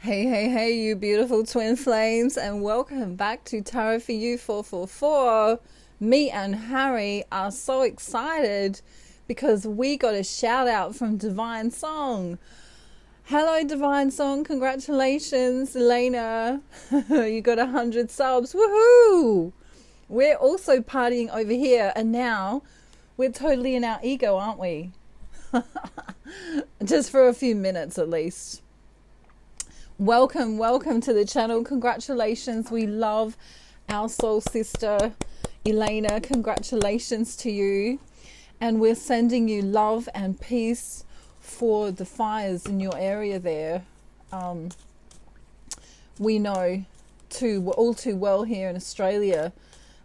Hey, you beautiful twin flames, and welcome back to Tarot for You 444. Me and Harry are so excited because we got a shout out from Divine Song. Hello, Divine Song. Congratulations, Elena. You got 100 subs. Woohoo! We're also partying over here, and now we're totally in our ego, aren't we? Just for a few minutes at least. Welcome to the channel. Congratulations. We love our soul sister, Elena. Congratulations to you. And we're sending you love and peace for the fires in your area there. We know all too well here in Australia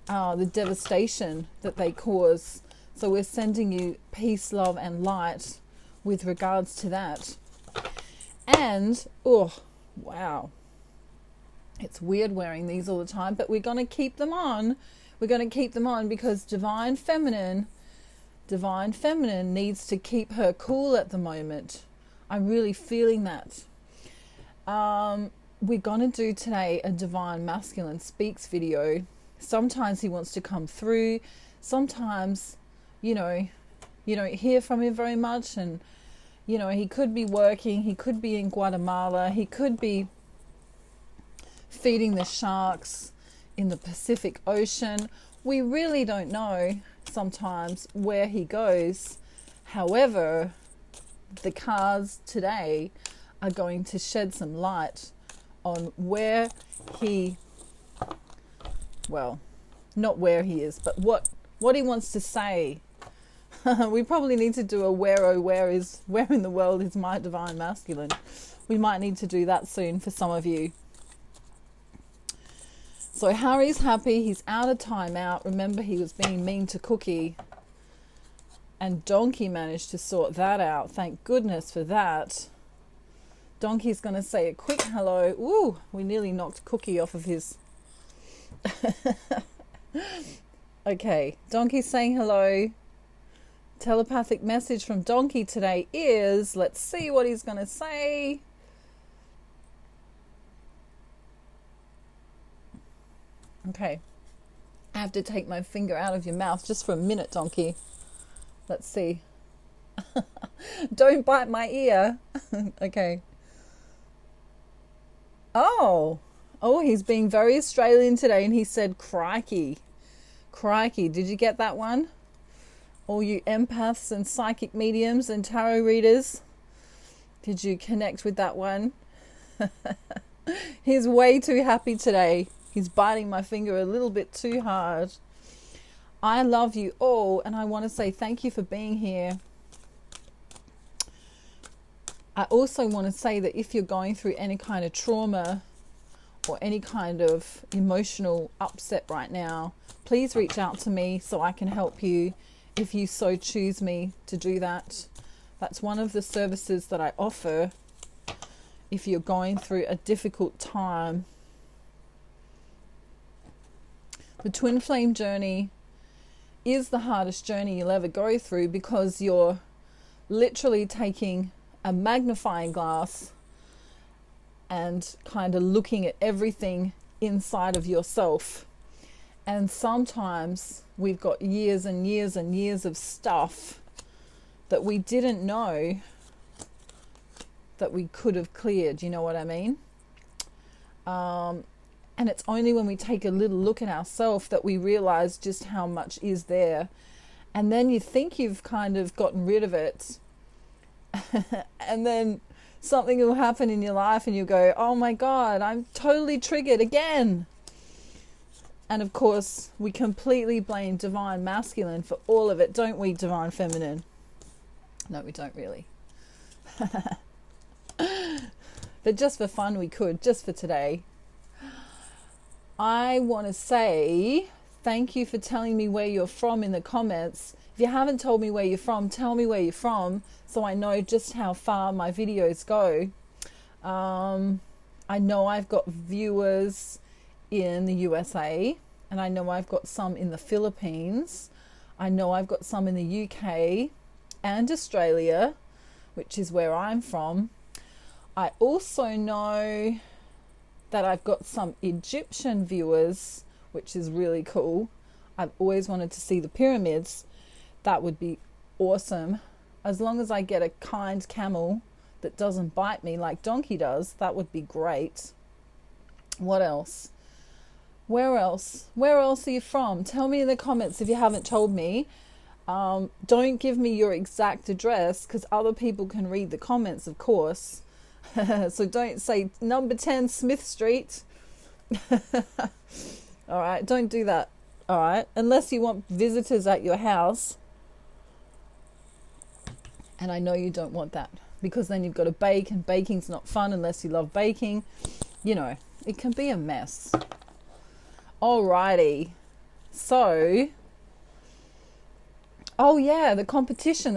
the devastation that they cause. So we're sending you peace, love and light with regards to that. And, wow, it's weird wearing these all the time, but we're going to keep them on. We're going to keep them on because Divine Feminine needs to keep her cool at the moment. I'm really feeling that. We're going to do today a Divine Masculine Speaks video. Sometimes he wants to come through. Sometimes, you don't hear from him very much, and he could be working, he could be in Guatemala, he could be feeding the sharks in the Pacific Ocean. We really don't know sometimes where he goes. However, the cards today are going to shed some light on where he, well, not where he is, but what he wants to say. We probably need to do a where in the world is my divine masculine. We might need to do that soon for some of you. So Harry's happy. He's out of timeout. Remember, he was being mean to Cookie. And Donkey managed to sort that out. Thank goodness for that. Donkey's going to say a quick hello. Ooh, we nearly knocked Cookie off of his... Okay, Donkey's saying hello. Telepathic message from Donkey today is, let's see what he's going to say. Okay. I have to take my finger out of your mouth just for a minute, Donkey. Let's see. Don't bite my ear. Okay. Oh, he's being very Australian today, and he said crikey. Crikey, did you get that one? All you empaths and psychic mediums and tarot readers, did you connect with that one? He's way too happy today. He's biting my finger a little bit too hard. I love you all, and I want to say thank you for being here. I also want to say that if you're going through any kind of trauma or any kind of emotional upset right now, please reach out to me so I can help you if you so choose me to do that. That's one of the services that I offer if you're going through a difficult time. The twin flame journey is the hardest journey you'll ever go through because you're literally taking a magnifying glass and kind of looking at everything inside of yourself. And sometimes we've got years and years and years of stuff that we didn't know that we could have cleared. You know what I mean? And it's only when we take a little look at ourselves that we realize just how much is there. And then you think you've kind of gotten rid of it. And then something will happen in your life and you go, oh my God, I'm totally triggered again. And of course, we completely blame Divine Masculine for all of it, don't we, Divine Feminine? No, we don't really. But just for fun, we could, just for today. I want to say thank you for telling me where you're from in the comments. If you haven't told me where you're from, tell me where you're from so I know just how far my videos go. I know I've got viewers in the USA, and I know I've got some in the Philippines. I know I've got some in the UK and Australia, which is where I'm from. I also know that I've got some Egyptian viewers, which is really cool. I've always wanted to see the pyramids. That would be awesome. As long as I get a kind camel that doesn't bite me like Donkey does, that would be great. What else? Where else? Where else are you from? Tell me in the comments if you haven't told me. Don't give me your exact address because other people can read the comments, of course. So don't say number 10 Smith Street. All right, don't do that. All right, unless you want visitors at your house. And I know you don't want that because then you've got to bake, and baking's not fun unless you love baking. You know, it can be a mess. Alrighty. So, oh yeah, the competition.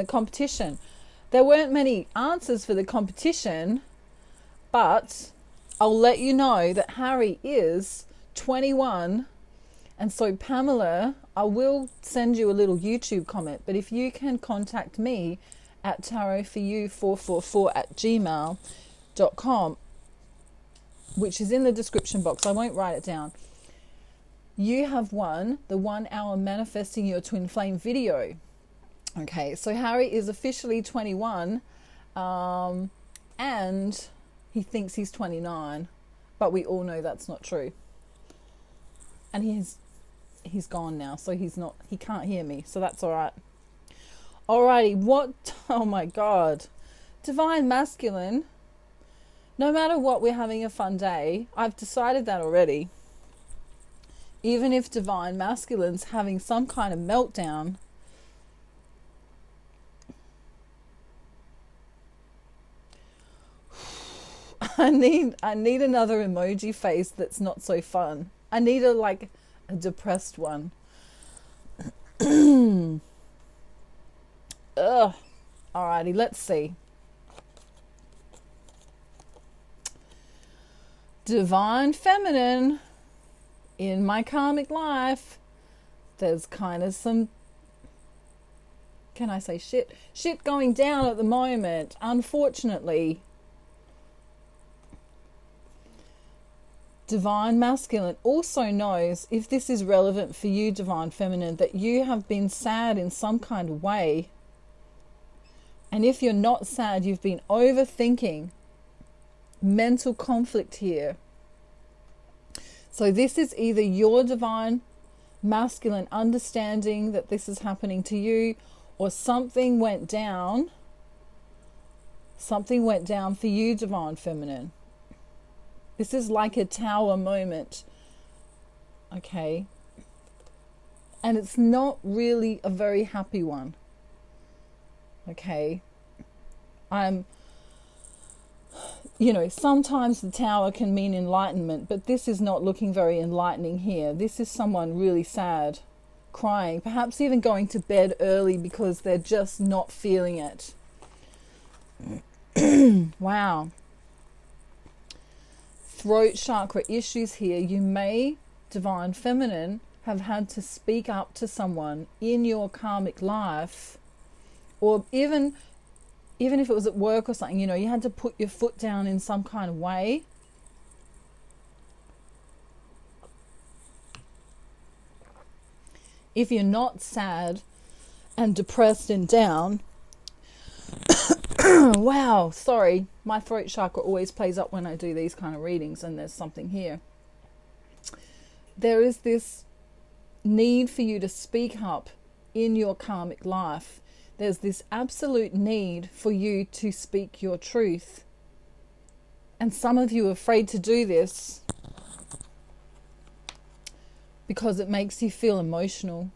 There weren't many answers for the competition, but I'll let you know that Harry is 21. And so Pamela, I will send you a little YouTube comment, but if you can contact me at tarotforyou444@gmail.com, which is in the description box, I won't write it down. You have won the 1 hour manifesting your twin flame video. Okay, so Harry is officially 21, and he thinks he's 29, but we all know that's not true. And he's gone now, so he can't hear me, so that's all right. Alrighty, oh my God. Divine Masculine, no matter what, we're having a fun day. I've decided that already. Even if Divine Masculine's having some kind of meltdown, I need another emoji face that's not so fun. I need a depressed one. Ugh. Alrighty, let's see. Divine Feminine, in my karmic life, there's kind of some, can I say shit going down at the moment, unfortunately. Divine Masculine also knows, if this is relevant for you, Divine Feminine, that you have been sad in some kind of way. And if you're not sad, you've been overthinking. Mental conflict here. So this is either your Divine Masculine understanding that this is happening to you, or something went down. Something went down for you, Divine Feminine. This is like a tower moment. Okay. And it's not really a very happy one. Okay. Sometimes the tower can mean enlightenment, but this is not looking very enlightening here. This is someone really sad, crying, perhaps even going to bed early because they're just not feeling it. Wow. Throat chakra issues here. You may, Divine Feminine, have had to speak up to someone in your karmic life, or even if it was at work or something, you had to put your foot down in some kind of way. If you're not sad and depressed and down, wow, sorry, my throat chakra always plays up when I do these kind of readings, and there's something here. There is this need for you to speak up in your karmic life. There's this absolute need for you to speak your truth. And some of you are afraid to do this because it makes you feel emotional.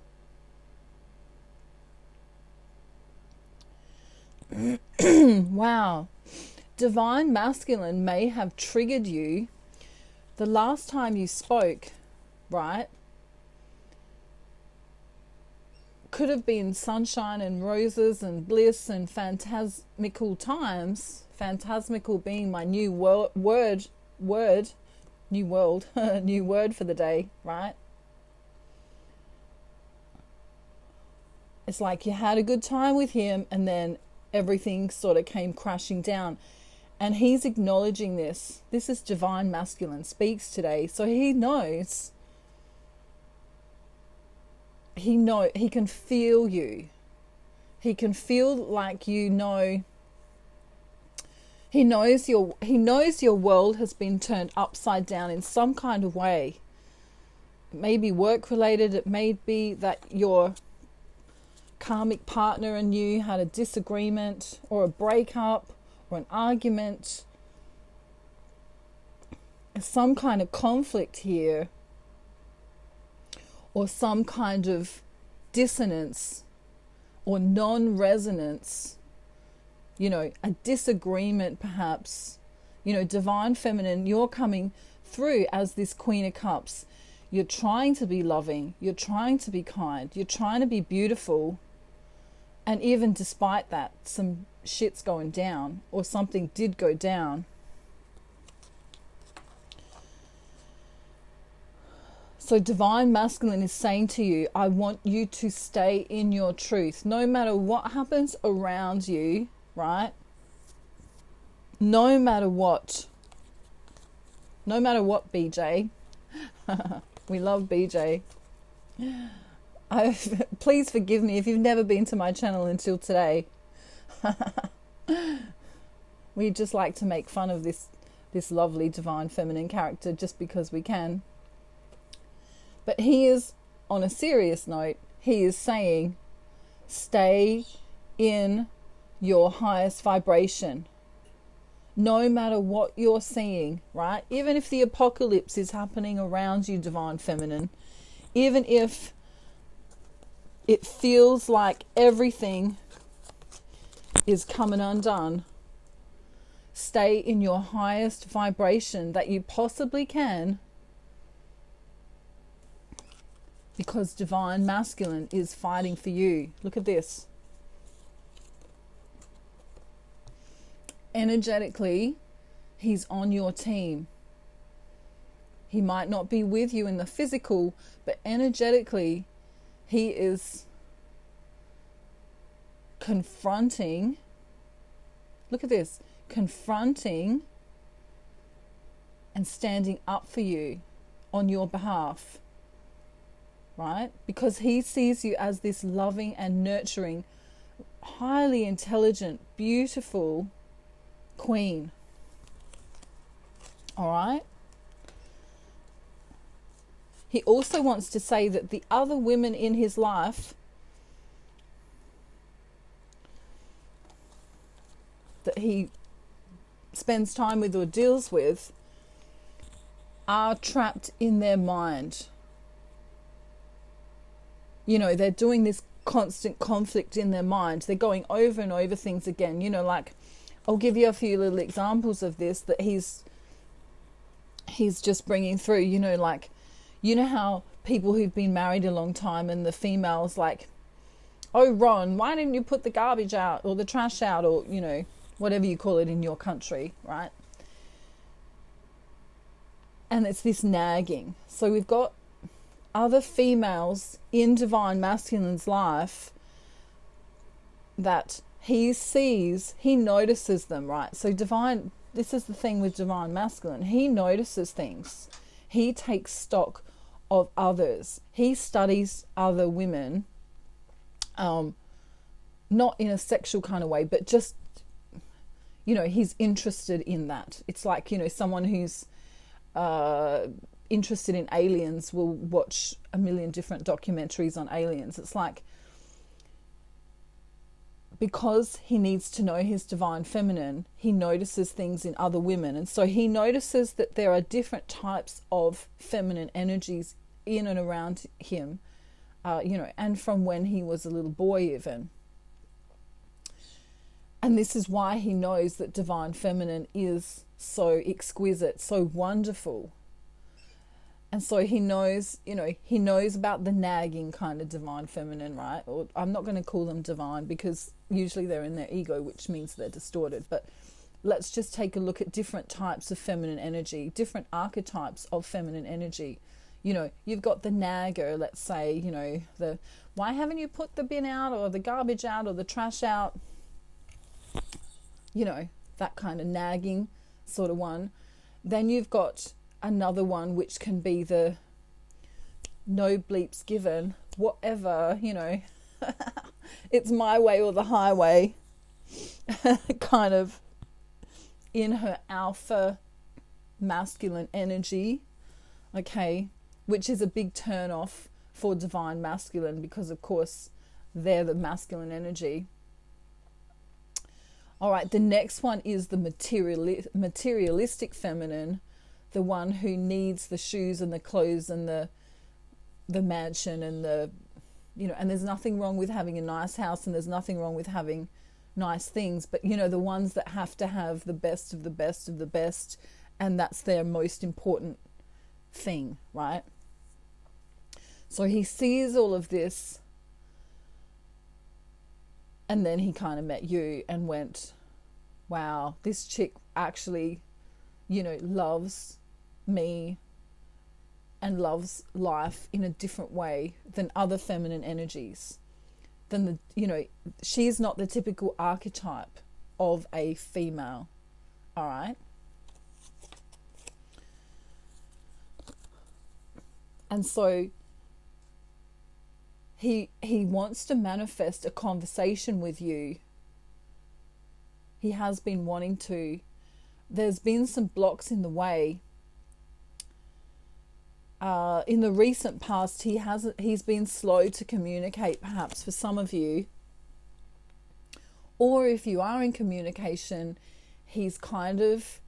Wow. Divine Masculine may have triggered you the last time you spoke, right? Could have been sunshine and roses and bliss and phantasmical times. Phantasmical being my new word, new world, new word for the day, right? It's like you had a good time with him and then everything sort of came crashing down. And he's acknowledging this. This is divine masculine speaks today. So he knows. He can feel you. He can feel like you know. He knows your world has been turned upside down in some kind of way. It may be work related, it may be that your karmic partner and you had a disagreement or a breakup or an argument. Some kind of conflict here, or some kind of dissonance or non-resonance, a disagreement perhaps. Divine feminine, you're coming through as this Queen of Cups. You're trying to be loving, you're trying to be kind, you're trying to be beautiful, and even despite that, some shit's going down, or something did go down. So divine masculine is saying to you, I want you to stay in your truth. No matter what happens around you, right? No matter what, BJ. We love BJ. Please forgive me if you've never been to my channel until today. We just like to make fun of this lovely divine feminine character just because we can. But he is, on a serious note, he is saying, stay in your highest vibration. No matter what you're seeing, right? Even if the apocalypse is happening around you, divine feminine, even if it feels like everything is coming undone, stay in your highest vibration that you possibly can, because divine masculine is fighting for you. Look at this. Energetically, he's on your team. He might not be with you in the physical, but energetically, he is confronting. Look at this. Confronting and standing up for you on your behalf. Right? Because he sees you as this loving and nurturing, highly intelligent, beautiful queen. All right? He also wants to say that the other women in his life that he spends time with or deals with are trapped in their mind. They're doing this constant conflict in their mind. They're going over and over things again. Like, I'll give you a few little examples of this that he's just bringing through. Like, how people who've been married a long time and the female's like, oh, Ron, why didn't you put the garbage out or the trash out, or, whatever you call it in your country, right? And it's this nagging. So we've got other females in divine masculine's life that he sees, he notices them, right? So this is the thing with divine masculine. He notices things. He takes stock of others. He studies other women, not in a sexual kind of way, but just, he's interested in that. It's like, someone who's interested in aliens will watch a million different documentaries on aliens. It's like, because he needs to know his divine feminine, he notices things in other women. And so he notices that there are different types of feminine energies in and around him, and from when he was a little boy even. And this is why he knows that divine feminine is so exquisite, so wonderful. And so he knows, he knows about the nagging kind of divine feminine, right? Or I'm not going to call them divine because usually they're in their ego, which means they're distorted. But let's just take a look at different types of feminine energy, different archetypes of feminine energy. You've got the nagger, let's say, the why haven't you put the bin out or the garbage out or the trash out? that kind of nagging sort of one. Then you've got another one which can be the no bleeps given, whatever, you know, it's my way or the highway, kind of in her alpha masculine energy, okay, which is a big turn off for divine masculine, because of course they're the masculine energy. All right, the next one is the materialistic feminine, the one who needs the shoes and the clothes and the mansion and the, you know, and there's nothing wrong with having a nice house and there's nothing wrong with having nice things, but you know, the ones that have to have the best of the best of the best, and that's their most important thing, right? So he sees all of this, and then he kind of met you and went, wow, this chick actually, you know, loves me and loves life in a different way than other feminine energies. Than the, you know, she's not the typical archetype of a female. All right. And so he wants to manifest a conversation with you. He has been wanting to. There's been some blocks in the way. In the recent past, he's been slow to communicate, perhaps for some of you. Or if you are in communication, he's kind of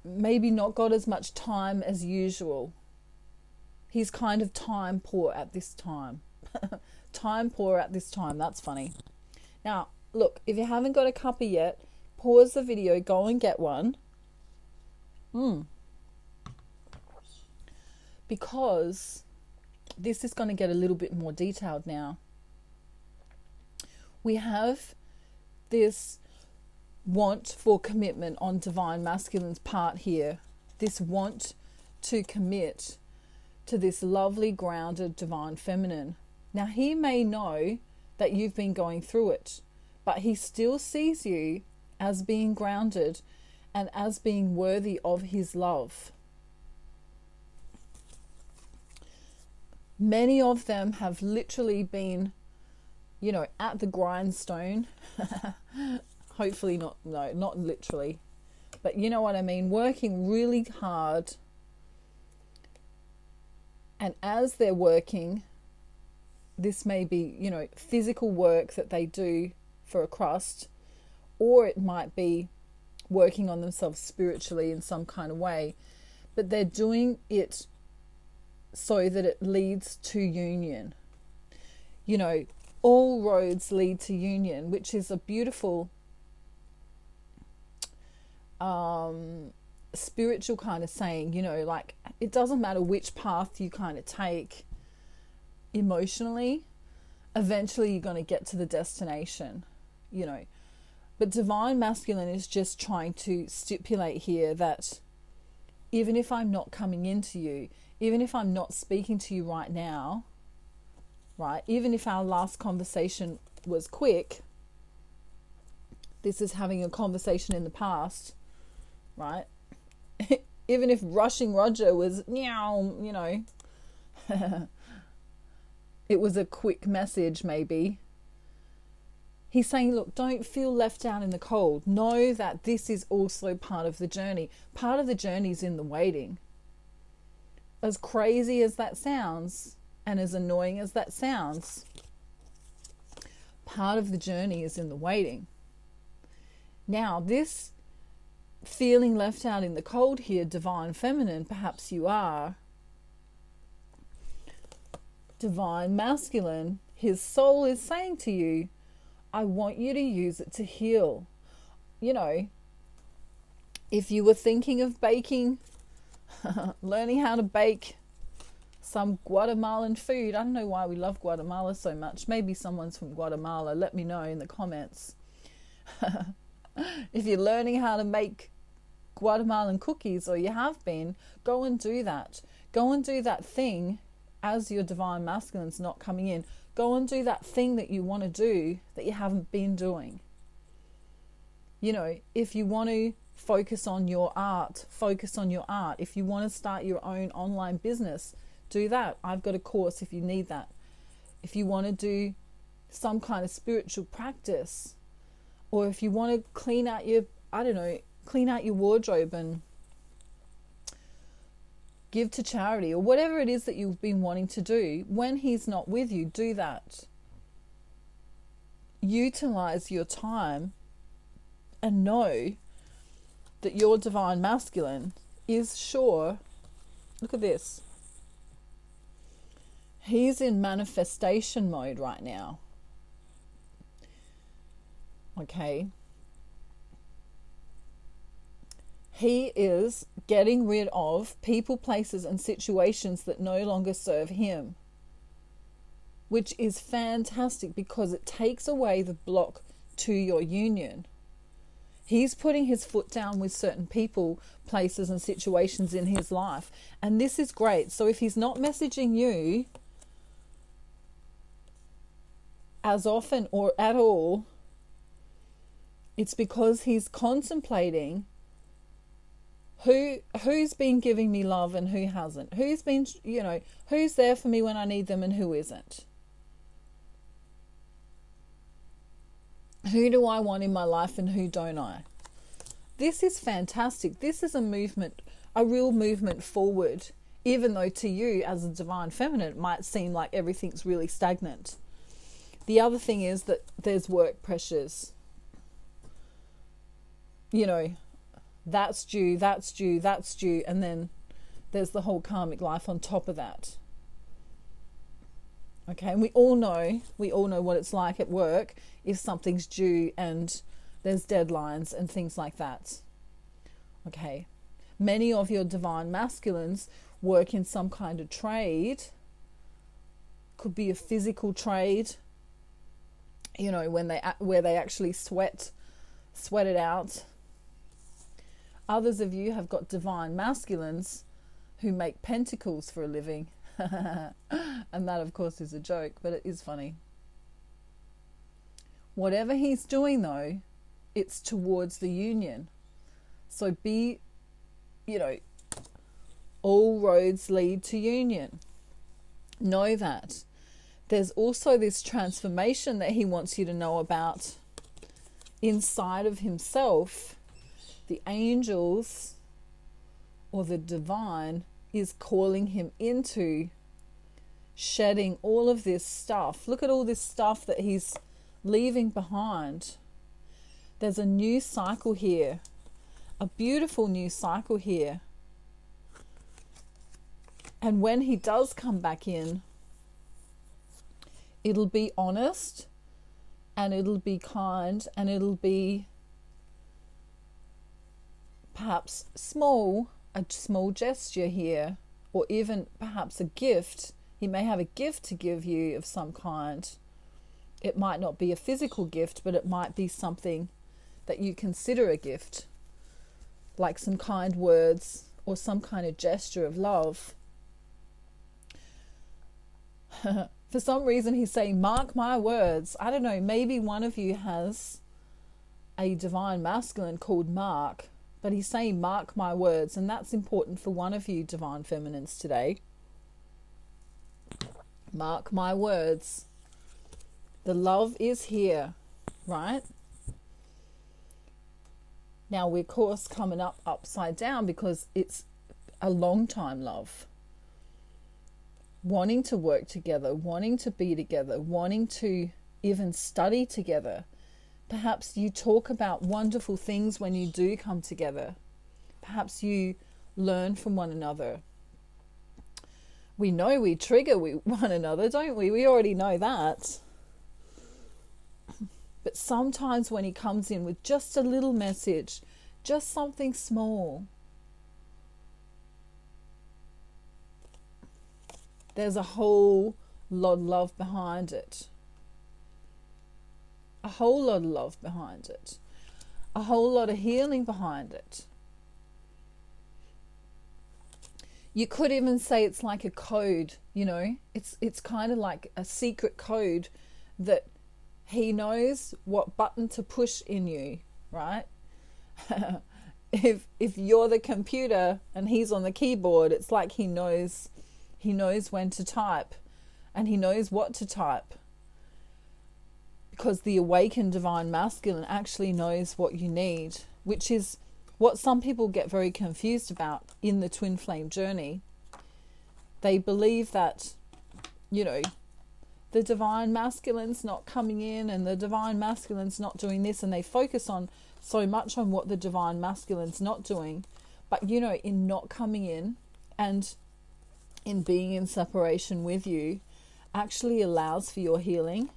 maybe not got as much time as usual. He's kind of time poor at this time. Time poor at this time. That's funny. Now, look, if you haven't got a cuppa yet, pause the video, go and get one. Because this is going to get a little bit more detailed now. We have this want for commitment on divine masculine's part here. This want to commit to this lovely, grounded divine feminine. Now, he may know that you've been going through it, but he still sees you as being grounded and as being worthy of his love. Many of them have literally been, you know, at the grindstone. Hopefully not literally, but you know what I mean, working really hard. And as they're working, this may be, you know, physical work that they do for a crust, or it might be working on themselves spiritually in some kind of way, but they're doing it so that it leads to union. You know, all roads lead to union, which is a beautiful spiritual kind of saying, you know, like it doesn't matter which path you kind of take emotionally, eventually you're going to get to the destination, you know. But divine masculine is just trying to stipulate here that even if I'm not coming into you, even if I'm not speaking to you right now, right, even if our last conversation was quick, this is having a conversation in the past, right? Even if rushing Roger was, meow, you know, it was a quick message maybe. He's saying, look, don't feel left out in the cold. Know that this is also part of the journey. Part of the journey is in the waiting. As crazy as that sounds, and as annoying as that sounds, part of the journey is in the waiting. Now, this feeling left out in the cold here, divine feminine, perhaps you are. Divine masculine, his soul is saying to you, I want you to use it to heal. You know, if you were thinking of baking, learning how to bake some Guatemalan food. I don't know why we love Guatemala so much. Maybe someone's from Guatemala. Let me know in the comments. If you're learning how to make Guatemalan cookies, or you have been, go and do that. Go and do that thing as your divine masculine's not coming in. Go and do that thing that you want to do that you haven't been doing. You know, if you want to focus on your art, focus on your art. If you want to start your own online business, do that. I've got a course if you need that. If you want to do some kind of spiritual practice, or if you want to clean out your, clean out your wardrobe and give to charity, or whatever it is that you've been wanting to do, when he's not with you, do that. Utilize your time and know that your divine masculine is sure. Look at this. He's in manifestation mode right now. Okay. He is getting rid of people, places, and situations that no longer serve him, which is fantastic because it takes away the block to your union. He's putting his foot down with certain people, places, and situations in his life. And this is great. So if he's not messaging you as often or at all, it's because he's contemplating who's been giving me love and who hasn't. Who's been, who's there for me when I need them and who isn't. Who do I want in my life and who don't I? This is fantastic. This is a movement, a real movement forward, even though to you as a divine feminine, it might seem like everything's really stagnant. The other thing is that there's work pressures. That's due, that's due, that's due, and then there's the whole karmic life on top of that. Okay, and we all know what it's like at work if something's due and there's deadlines and things like that. Okay, many of your divine masculines work in some kind of trade. Could be a physical trade, where they actually sweat it out. Others of you have got divine masculines who make pentacles for a living. And that, of course, is a joke, but it is funny. Whatever he's doing, though, it's towards the union. So all roads lead to union. Know that. There's also this transformation that he wants you to know about inside of himself. The angels or the divine is calling him into shedding all of this stuff. Look at all this stuff that he's leaving behind. There's a new cycle here, a beautiful new cycle here. And when he does come back in, it'll be honest and it'll be kind and it'll be perhaps a small gesture here, or even perhaps a gift. He may have a gift to give you of some kind. It might not be a physical gift, but it might be something that you consider a gift, like some kind words or some kind of gesture of love. For some reason he's saying, mark my words. I don't know, maybe one of you has a divine masculine called Mark, but he's saying, mark my words, and that's important for one of you divine feminines today. Mark my words. The love is here, right? Now we're, of course, coming up upside down because it's a long time love. Wanting to work together, wanting to be together, wanting to even study together. Perhaps you talk about wonderful things when you do come together. Perhaps you learn from one another. We know we trigger one another, don't we? We already know that. But sometimes when he comes in with just a little message, just something small, there's a whole lot of love behind it. A whole lot of love behind it. A whole lot of healing behind it. You could even say it's like a code, It's kind of like a secret code that he knows what button to push in you, right? If you're the computer and he's on the keyboard, it's like he knows when to type, and he knows what to type, because the awakened divine masculine actually knows what you need, which is what some people get very confused about in the twin flame journey. They believe that, the divine masculine's not coming in and the divine masculine's not doing this, and they focus on so much on what the divine masculine's not doing. But in not coming in and in being in separation with you actually allows for your healing.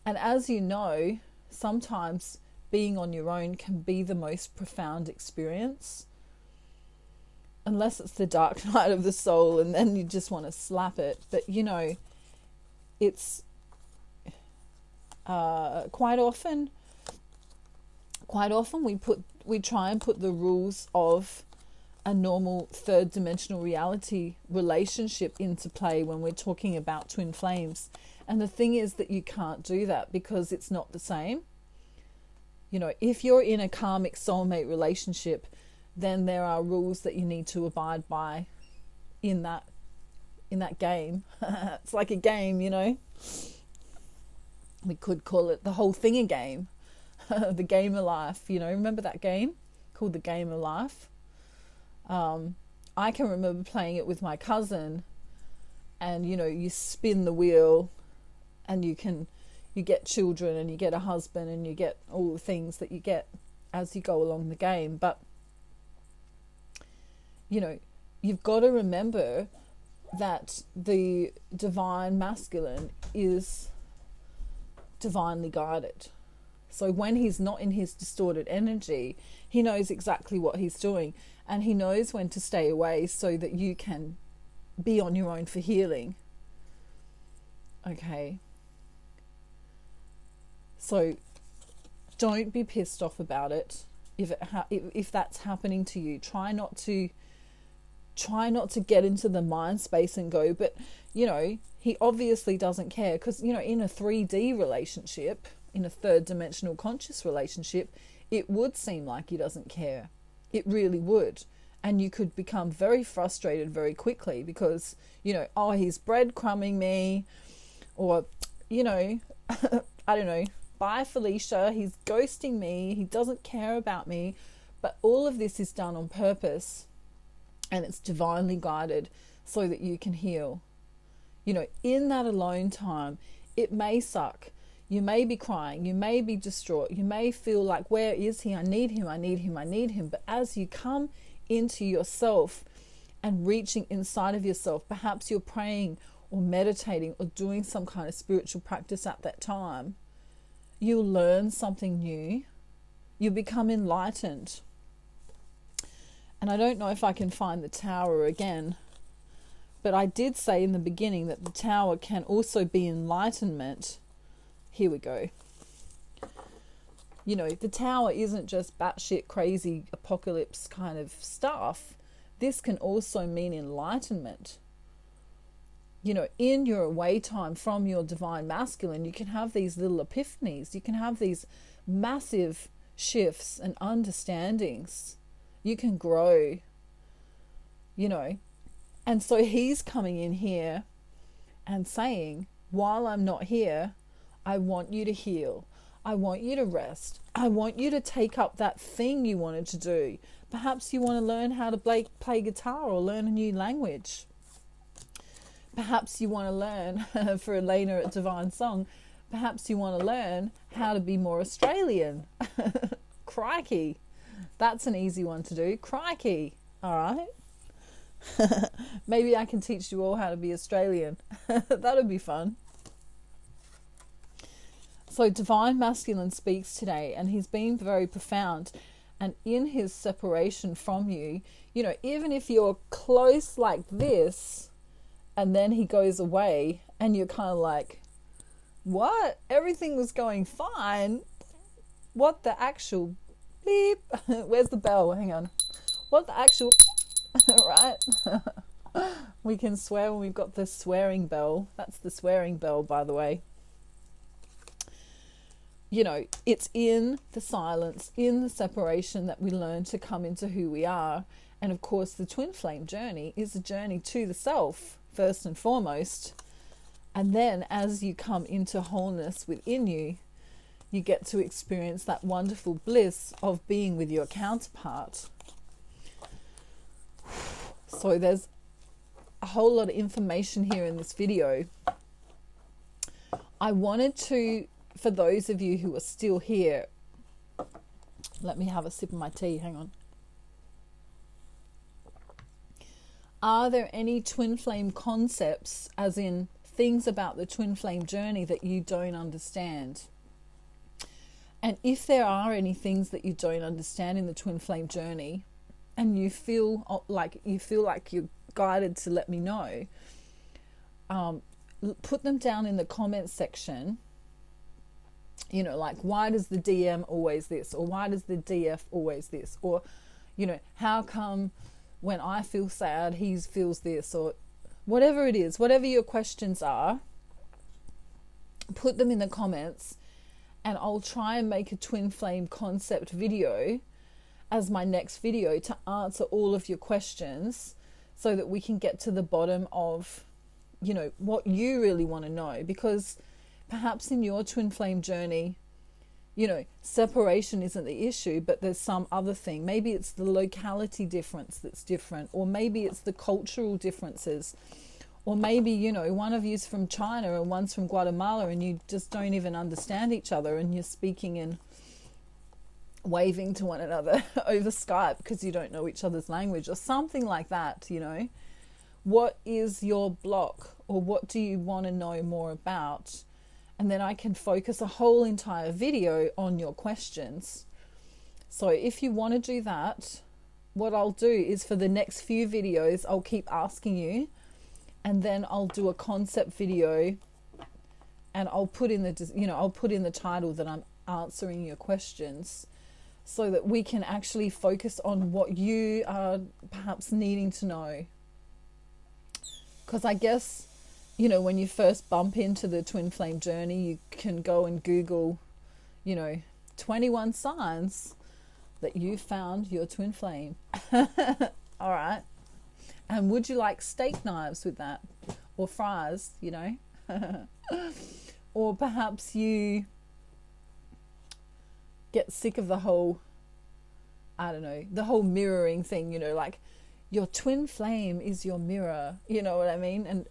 And as you know, sometimes being on your own can be the most profound experience, unless it's the dark night of the soul and then you just want to slap it. But it's quite often we try and put the rules of a normal third dimensional reality relationship into play when we're talking about twin flames. And the thing is that you can't do that, because it's not the same. If you're in a karmic soulmate relationship, then there are rules that you need to abide by in that game. It's like a game, We could call it the whole thing a game. The game of life, remember that game called the game of life? I can remember playing it with my cousin, and you spin the wheel and you get children and you get a husband and you get all the things that you get as you go along the game. But you've got to remember that the divine masculine is divinely guided. So when he's not in his distorted energy, he knows exactly what he's doing, and he knows when to stay away so that you can be on your own for healing. Okay. So don't be pissed off about it. If that's happening to you, try not to get into the mind space and go, but he obviously doesn't care, because in a 3D relationship, in a third dimensional conscious relationship, it would seem like he doesn't care. It really would. And you could become very frustrated very quickly, because he's breadcrumbing me, or I don't know, bye Felicia, he's ghosting me, he doesn't care about me. But all of this is done on purpose, and it's divinely guided so that you can heal. In that alone time, it may suck. You may be crying, you may be distraught, you may feel like, where is he? I need him, I need him, I need him. But as you come into yourself and reaching inside of yourself, perhaps you're praying or meditating or doing some kind of spiritual practice at that time, you'll learn something new. You become enlightened. And I don't know if I can find the tower again, but I did say in the beginning that the tower can also be enlightenment. Here we go. The tower isn't just batshit crazy apocalypse kind of stuff. This can also mean enlightenment. In your away time from your divine masculine, you can have these little epiphanies. You can have these massive shifts and understandings. You can grow, And so he's coming in here and saying, while I'm not here, I want you to heal. I want you to rest. I want you to take up that thing you wanted to do. Perhaps you want to learn how to play guitar or learn a new language. Perhaps you want to learn, for Elena at Divine Song, perhaps you want to learn how to be more Australian. Crikey. That's an easy one to do. Crikey. All right. Maybe I can teach you all how to be Australian. That'd be fun. So Divine Masculine speaks today, and he's being very profound. And in his separation from you, even if you're close like this, and then he goes away, and you're kind of like, what? Everything was going fine. What the actual beep? Where's the bell? Hang on. What the actual... Right? We can swear when we've got the swearing bell. That's the swearing bell, by the way. it's in the silence, in the separation that we learn to come into who we are. And of course, the twin flame journey is a journey to the self, first and foremost. And then as you come into wholeness within you, you get to experience that wonderful bliss of being with your counterpart. So there's a whole lot of information here in this video. I wanted to, for those of you who are still here, let me have a sip of my tea, hang on. Are there any twin flame concepts, as in things about the twin flame journey that you don't understand? And if there are any things that you don't understand in the twin flame journey, and you feel like you're guided to let me know, put them down in the comments section. Like, why does the DM always this? Or why does the DF always this? Or, how come when I feel sad, he feels this? Or whatever it is, whatever your questions are, put them in the comments, and I'll try and make a twin flame concept video as my next video to answer all of your questions, so that we can get to the bottom of, what you really want to know. Because perhaps in your twin flame journey, separation isn't the issue, but there's some other thing. Maybe it's the locality difference that's different, or maybe it's the cultural differences, or maybe, one of you's from China and one's from Guatemala, and you just don't even understand each other, and you're speaking and waving to one another over Skype because you don't know each other's language, or something like that. What is your block, or what do you want to know more about? And then I can focus a whole entire video on your questions. So if you want to do that, what I'll do is, for the next few videos, I'll keep asking you, and then I'll do a concept video, and I'll put in the title that I'm answering your questions, so that we can actually focus on what you are perhaps needing to know. Because I guess, when you first bump into the twin flame journey, you can go and Google, 21 signs that you found your twin flame. All right. And would you like steak knives with that? Or fries, Or perhaps you get sick of the whole, the whole mirroring thing, like, your twin flame is your mirror, you know what I mean? And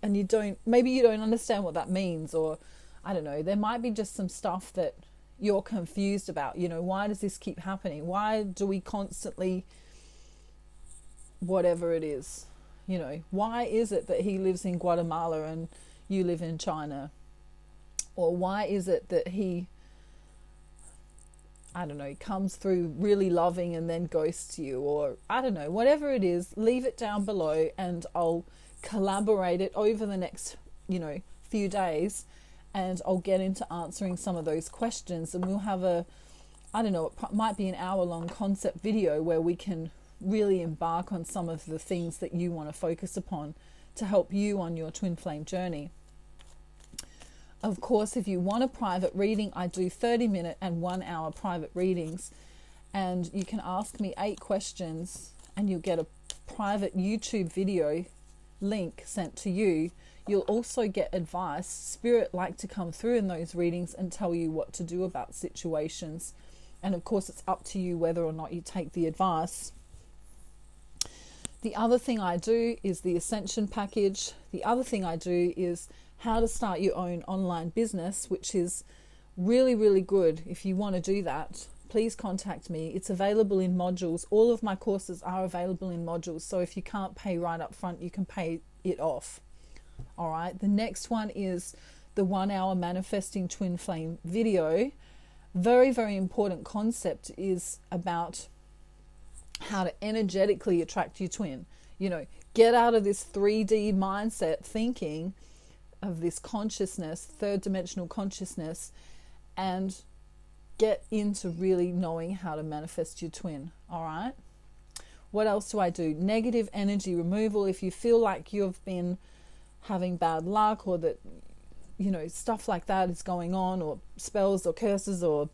maybe you don't understand what that means, or there might be just some stuff that you're confused about. Why does this keep happening? Why do we constantly, whatever it is, why is it that he lives in Guatemala and you live in China? Or why is it that he, comes through really loving and then ghosts you? Or whatever it is, leave it down below, and I'll collaborate it over the next, few days, and I'll get into answering some of those questions, and we'll have it might be an hour-long concept video where we can really embark on some of the things that you want to focus upon to help you on your twin flame journey. Of course, if you want a private reading, I do 30-minute and 1-hour private readings, and you can ask me 8 questions and you'll get a private YouTube video link sent to you. You'll also get advice. Spirit like to come through in those readings and tell you what to do about situations. And of course, it's up to you whether or not you take the advice. The other thing I do is the Ascension package. The other thing I do is how to start your own online business, which is really, really good. If you want to do that, please contact me. It's available in modules. All of my courses are available in modules. So if you can't pay right up front, you can pay it off. All right. The next one is the 1-hour manifesting twin flame video. Very, very important concept is about how to energetically attract your twin. Get out of this 3D mindset thinking of this consciousness, third dimensional consciousness, and get into really knowing how to manifest your twin. All right. What else do I do? Negative energy removal. If you feel like you've been having bad luck, or that you know, stuff like that is going on, or spells or curses or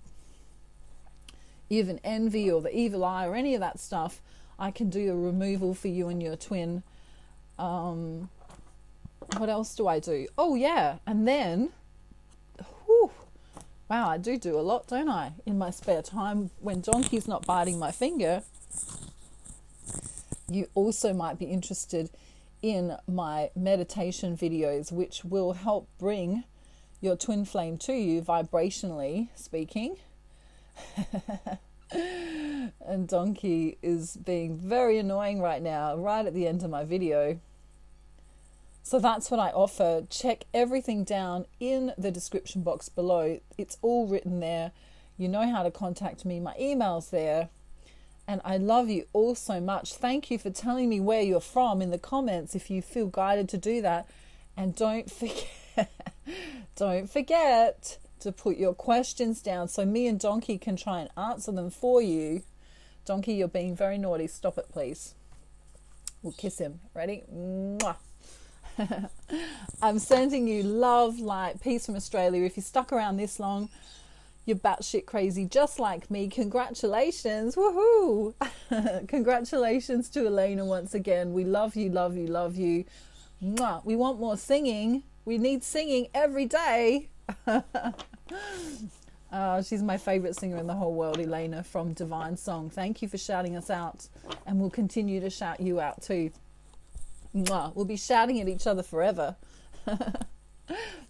even envy or the evil eye or any of that stuff, I can do a removal for you and your twin. What else do I do? Oh yeah, and then, whew, wow, I do a lot, don't I? In my spare time when Donkey's not biting my finger. You also might be interested in my meditation videos, which will help bring your twin flame to you, vibrationally speaking. And Donkey is being very annoying right now, right at the end of my video. So that's what I offer. Check everything down in the description box below. It's all written there. You know how to contact me. My email's there. And I love you all so much. Thank you for telling me where you're from in the comments if you feel guided to do that. And don't forget to put your questions down so me and Donkey can try and answer them for you. Donkey, you're being very naughty. Stop it, please. We'll kiss him. Ready? Mwah. I'm sending you love, light, peace from Australia. If you stuck around this long, you're batshit crazy just like me. Congratulations. Woohoo. Congratulations to Elena once again. We love you, love you, love you. Mwah. We want more singing. We need singing every day. She's my favorite singer in the whole world, Elena from Divine Song. Thank you for shouting us out, and we'll continue to shout you out too. Mwah. We'll be shouting at each other forever.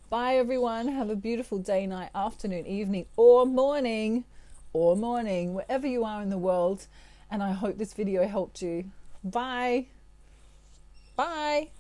Bye everyone. Have a beautiful day, night, afternoon, evening, or morning, wherever you are in the world. And I hope this video helped you. Bye. Bye.